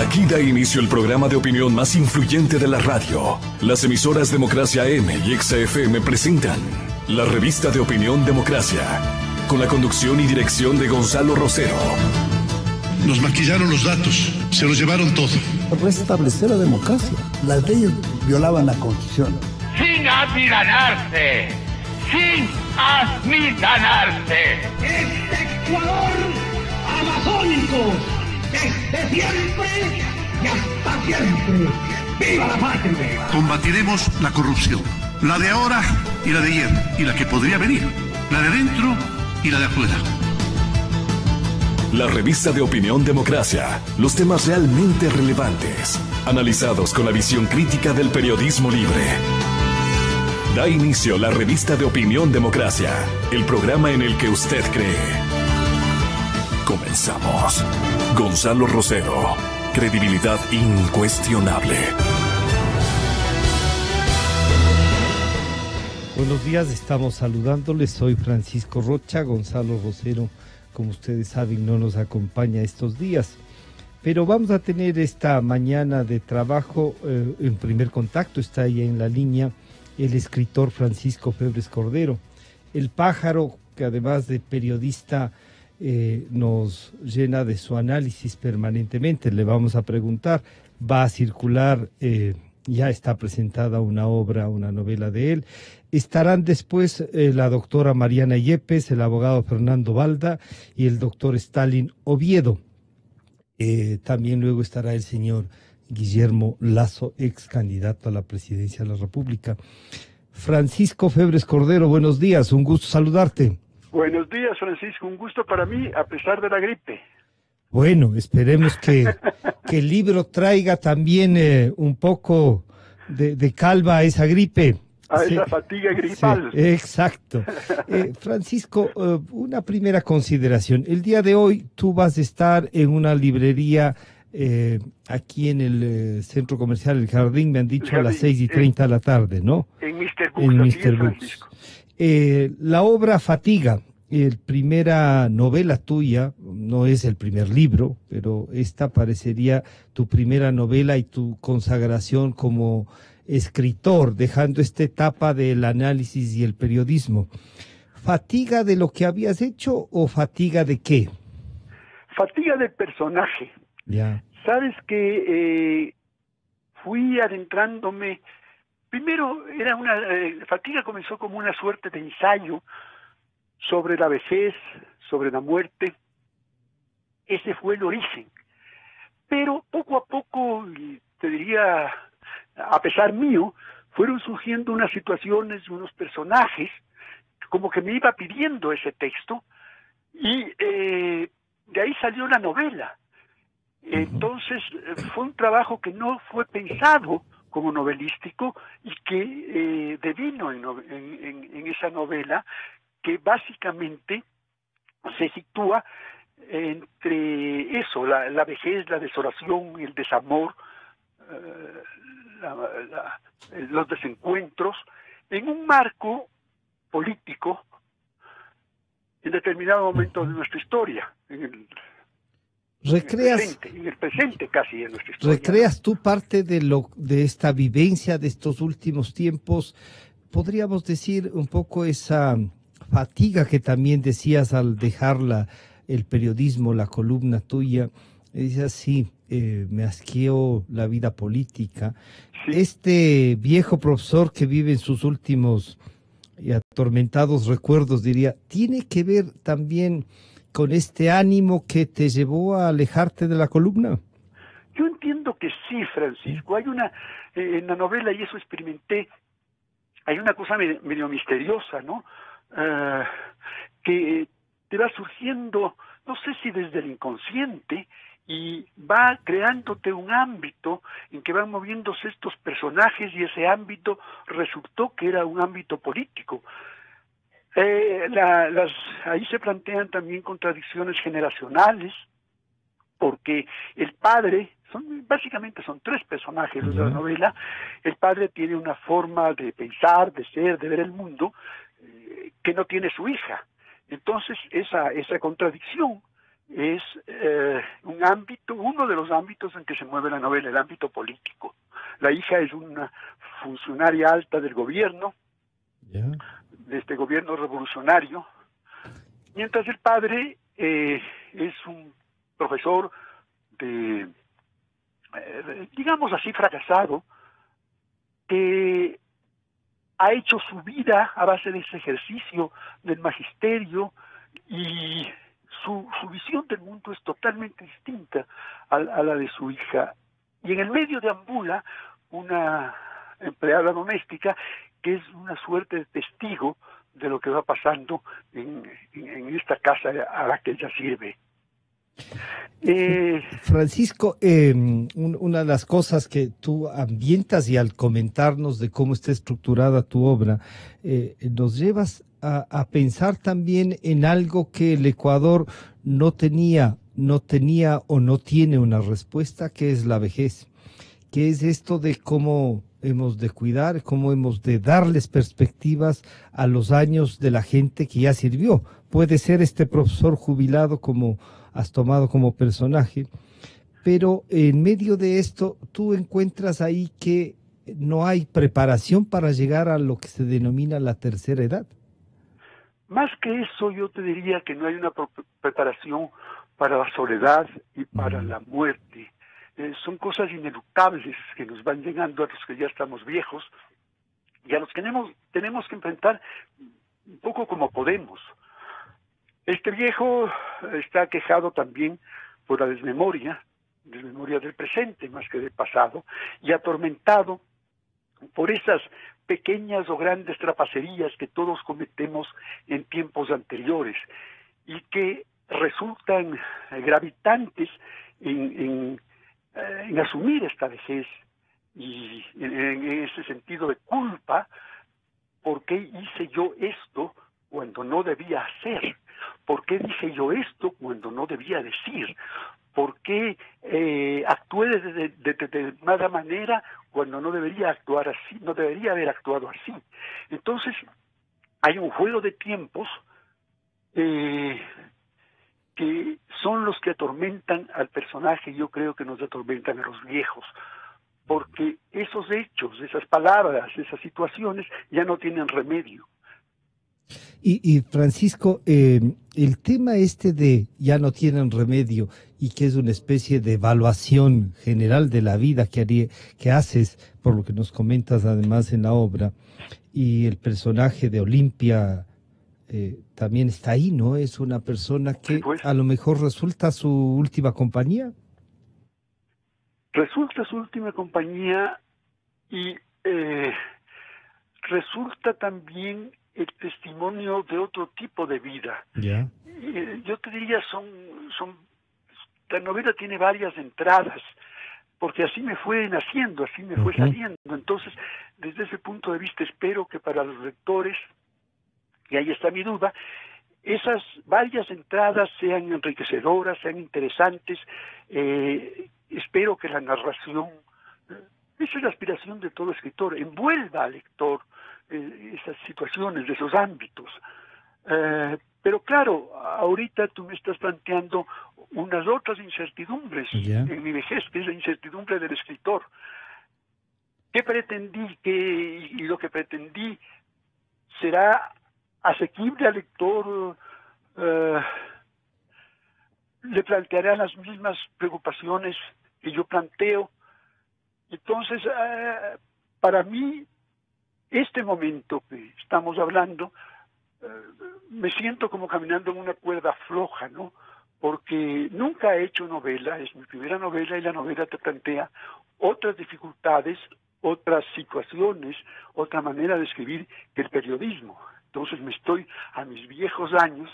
Aquí da inicio el programa de opinión más influyente de la radio. Las emisoras Democracia AM y XFM presentan la revista de opinión Democracia, con la conducción y dirección de Gonzalo Rosero. Nos maquillaron los datos, se los llevaron todo. Restablecer la democracia. Las leyes violaban la Constitución. Sin amilanarse, sin amilanarse. Este Ecuador amazónico, desde siempre y hasta siempre. ¡Viva la patria! Combatiremos la corrupción, la de ahora y la de ayer, y la que podría venir, la de dentro y la de afuera. La revista de opinión Democracia, los temas realmente relevantes, analizados con la visión crítica del periodismo libre. Da inicio la revista de opinión Democracia, el programa en el que usted cree. Comenzamos. Gonzalo Rosero, credibilidad incuestionable. Buenos días, estamos saludándoles. Soy Francisco Rocha. Gonzalo Rosero, como ustedes saben, no nos acompaña estos días. Pero vamos a tener esta mañana de trabajo en primer contacto. Está ahí en la línea el escritor Francisco Febres Cordero, el pájaro que además de periodista nos llena de su análisis permanentemente. Le vamos a preguntar, va a circular, ya está presentada una obra, una novela de él. Estarán después la doctora Mariana Yepes, el abogado Fernando Balda y el doctor Stalin Oviedo. También luego estará el señor Guillermo Lasso, ex candidato a la presidencia de la República. Francisco Febres Cordero, buenos días, un gusto saludarte. Buenos días, Francisco, un gusto para mí, a pesar de la gripe. Bueno, esperemos que el libro traiga también un poco de calma a esa gripe. A esa fatiga gripal. Sí, exacto. Francisco, una primera consideración. El día de hoy tú vas a estar en una librería aquí en el centro comercial El Jardín, me han dicho a las 6:30 de la tarde, ¿no? En Mr. Books. En Mr. Books. La obra Fatiga, primera novela tuya, no es el primer libro, pero esta parecería tu primera novela y tu consagración como escritor, dejando esta etapa del análisis y el periodismo. ¿Fatiga de lo que habías hecho o fatiga de qué? Fatiga del personaje. Ya. Sabes que fui adentrándome. Primero era Fatiga comenzó como una suerte de ensayo sobre la vejez, sobre la muerte. Ese fue el origen. Pero poco a poco, te diría, a pesar mío, fueron surgiendo unas situaciones, unos personajes, como que me iba pidiendo ese texto, y de ahí salió la novela. Entonces fue un trabajo que no fue pensado como novelístico y que devino en esa novela, que básicamente se sitúa entre eso, la vejez, la desolación, el desamor, los desencuentros, en un marco político en determinado momento de nuestra historia, en el presente casi de nuestra historia. ¿Recreas tú parte de esta vivencia de estos últimos tiempos? Podríamos decir un poco esa fatiga que también decías al dejar el periodismo, la columna tuya. Decías, sí, me asqueó la vida política. Sí. Este viejo profesor que vive en sus últimos y atormentados recuerdos, diría, ¿tiene que ver también con este ánimo que te llevó a alejarte de la columna? Yo entiendo que sí, Francisco. Hay en la novela, y eso experimenté, hay una cosa medio misteriosa, ¿no? Que te va surgiendo, no sé si desde el inconsciente, y va creándote un ámbito en que van moviéndose estos personajes, y ese ámbito resultó que era un ámbito político. Ahí se plantean también contradicciones generacionales, porque el padre, básicamente son tres personajes de la novela. El padre tiene una forma de pensar, de ser, de ver el mundo, que no tiene su hija. Entonces esa contradicción es un ámbito, uno de los ámbitos en que se mueve la novela, el ámbito político. La hija es una funcionaria alta del gobierno, de este gobierno revolucionario, mientras el padre es un profesor digamos así, fracasado, que ha hecho su vida a base de ese ejercicio del magisterio, y su visión del mundo es totalmente distinta a la de su hija. Y en el medio deambula una empleada doméstica que es una suerte de testigo de lo que va pasando en esta casa a la que ella sirve. Francisco, una de las cosas que tú ambientas, y al comentarnos de cómo está estructurada tu obra, nos llevas a pensar también en algo que el Ecuador no tenía o no tiene una respuesta, que es la vejez, que es esto de cómo hemos de cuidar, cómo hemos de darles perspectivas a los años de la gente que ya sirvió. Puede ser este profesor jubilado como has tomado como personaje, pero en medio de esto tú encuentras ahí que no hay preparación para llegar a lo que se denomina la tercera edad. Más que eso, yo te diría que no hay una preparación para la soledad y para la muerte. Son cosas ineluctables que nos van llegando a los que ya estamos viejos y a los que tenemos que enfrentar un poco como podemos. Este viejo está aquejado también por la desmemoria del presente más que del pasado, y atormentado por esas pequeñas o grandes trapacerías que todos cometemos en tiempos anteriores y que resultan gravitantes en asumir esta vejez, y en ese sentido de culpa. ¿Por qué hice yo esto cuando no debía hacer? ¿Por qué dije yo esto cuando no debía decir? ¿Por qué actué de determinada manera cuando no debería actuar así, no debería haber actuado así? Entonces, hay un juego de tiempos que son los que atormentan al personaje, y yo creo que nos atormentan a los viejos, porque esos hechos, esas palabras, esas situaciones ya no tienen remedio. Y Francisco, el tema este de ya no tienen remedio, y que es una especie de evaluación general de la vida que haces, por lo que nos comentas además en la obra, y el personaje de Olimpia también está ahí, ¿no? Es una persona que pues, a lo mejor resulta su última compañía. Resulta su última compañía, y resulta también el testimonio de otro tipo de vida. Yeah. Yo te diría, la novela tiene varias entradas, porque así me fue naciendo, así me fue saliendo. Entonces, desde ese punto de vista, espero que para los lectores, y ahí está mi duda, esas varias entradas sean enriquecedoras, sean interesantes. Espero que la narración, esa es la aspiración de todo escritor, envuelva al lector esas situaciones, de esos ámbitos. Pero claro, ahorita tú me estás planteando unas otras incertidumbres en mi vejez, que es la incertidumbre del escritor. ¿Qué pretendí? Y lo que pretendí será asequible al lector, le planteará las mismas preocupaciones que yo planteo. Entonces, para mí, este momento que estamos hablando, me siento como caminando en una cuerda floja, ¿no? Porque nunca he hecho novela, es mi primera novela, y la novela te plantea otras dificultades, otras situaciones, otra manera de escribir que el periodismo. Entonces me estoy, a mis viejos años,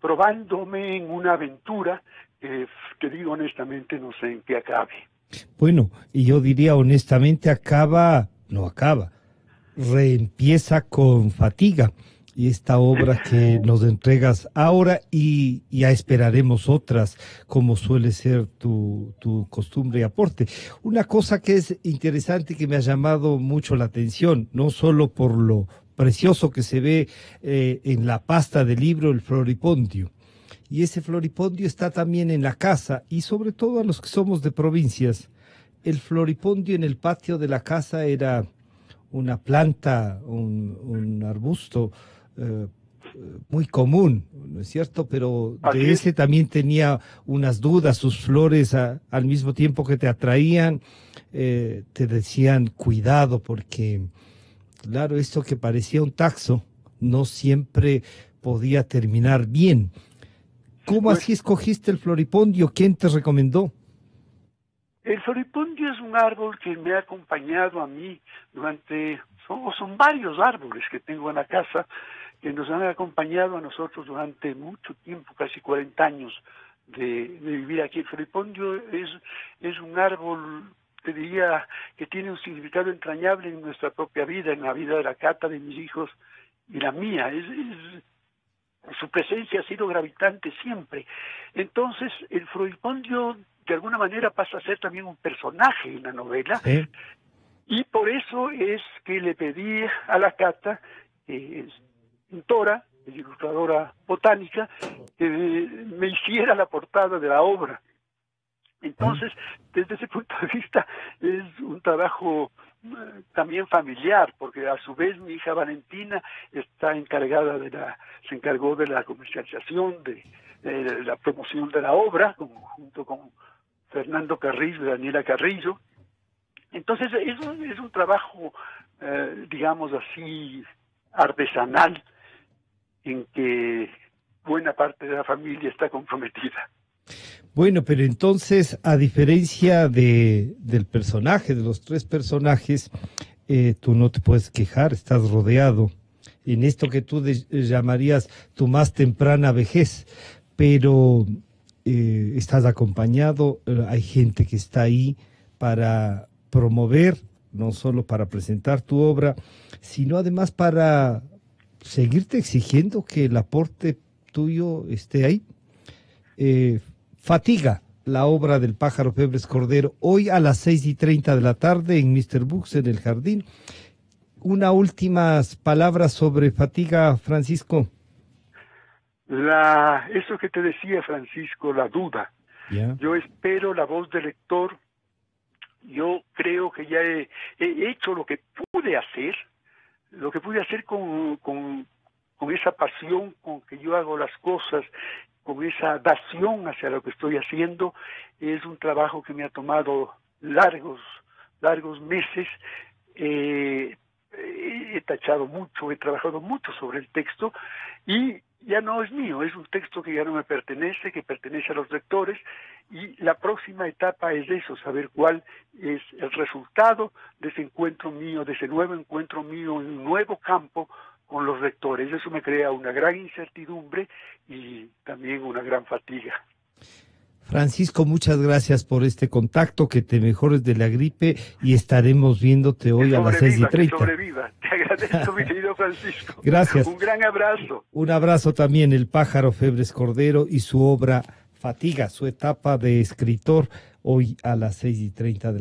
probándome en una aventura que, te digo honestamente, no sé en qué acabe. Bueno, y yo diría honestamente, reempieza con Fatiga, y esta obra que nos entregas ahora, y ya esperaremos otras, como suele ser tu costumbre y aporte. Una cosa que es interesante, que me ha llamado mucho la atención, no solo por lo precioso que se ve en la pasta del libro, el floripondio, y ese floripondio está también en la casa, y sobre todo a los que somos de provincias, el floripondio en el patio de la casa era una planta, un arbusto muy común, ¿no es cierto? Pero de ese también tenía unas dudas, sus flores al mismo tiempo que te atraían, te decían cuidado porque, claro, esto que parecía un taxo no siempre podía terminar bien. ¿Cómo así escogiste el floripondio? ¿Quién te recomendó? El floripondio es un árbol que me ha acompañado a mí son varios árboles que tengo en la casa que nos han acompañado a nosotros durante mucho tiempo, casi 40 años de vivir aquí. El floripondio es un árbol, te diría, que tiene un significado entrañable en nuestra propia vida, en la vida de la Cata, de mis hijos y la mía. Su presencia ha sido gravitante siempre. Entonces, el floripondio de alguna manera pasa a ser también un personaje en la novela, ¿sí? Y por eso es que le pedí a la Cata, que es pintora, es ilustradora botánica, que me hiciera la portada de la obra. Entonces, desde ese punto de vista, es un trabajo también familiar, porque a su vez mi hija Valentina está encargada se encargó de la comercialización, de la promoción de la obra, junto con Fernando Carrillo y Daniela Carrillo. Entonces es un trabajo, digamos así, artesanal, en que buena parte de la familia está comprometida. Bueno, pero entonces, a diferencia del personaje, de los tres personajes, tú no te puedes quejar, estás rodeado en esto que tú llamarías tu más temprana vejez, pero estás acompañado, hay gente que está ahí para promover, no solo para presentar tu obra, sino además para seguirte exigiendo que el aporte tuyo esté ahí. Fatiga, la obra del Pájaro Febres Cordero, hoy a las 6:30 de la tarde en Mr. Books, en el Jardín. Una últimas palabras sobre Fatiga, Francisco. Eso que te decía, Francisco, la duda. Yeah. Yo espero la voz del lector. Yo creo que ya he hecho lo que pude hacer con esa pasión con que yo hago las cosas, con esa dación hacia lo que estoy haciendo. Es un trabajo que me ha tomado largos meses. He tachado mucho, he trabajado mucho sobre el texto y ya no es mío, es un texto que ya no me pertenece, que pertenece a los lectores, y la próxima etapa es eso, saber cuál es el resultado de ese encuentro mío, de ese nuevo encuentro mío en un nuevo campo con los lectores. Eso me crea una gran incertidumbre y también una gran fatiga. Francisco, muchas gracias por este contacto, que te mejores de la gripe y estaremos viéndote hoy a las 6:30. Que sobreviva. Te agradezco, mi querido Francisco. Gracias. Un gran abrazo. Un abrazo también, el Pájaro Febres Cordero y su obra Fatiga, su etapa de escritor, hoy a las 6:30 de la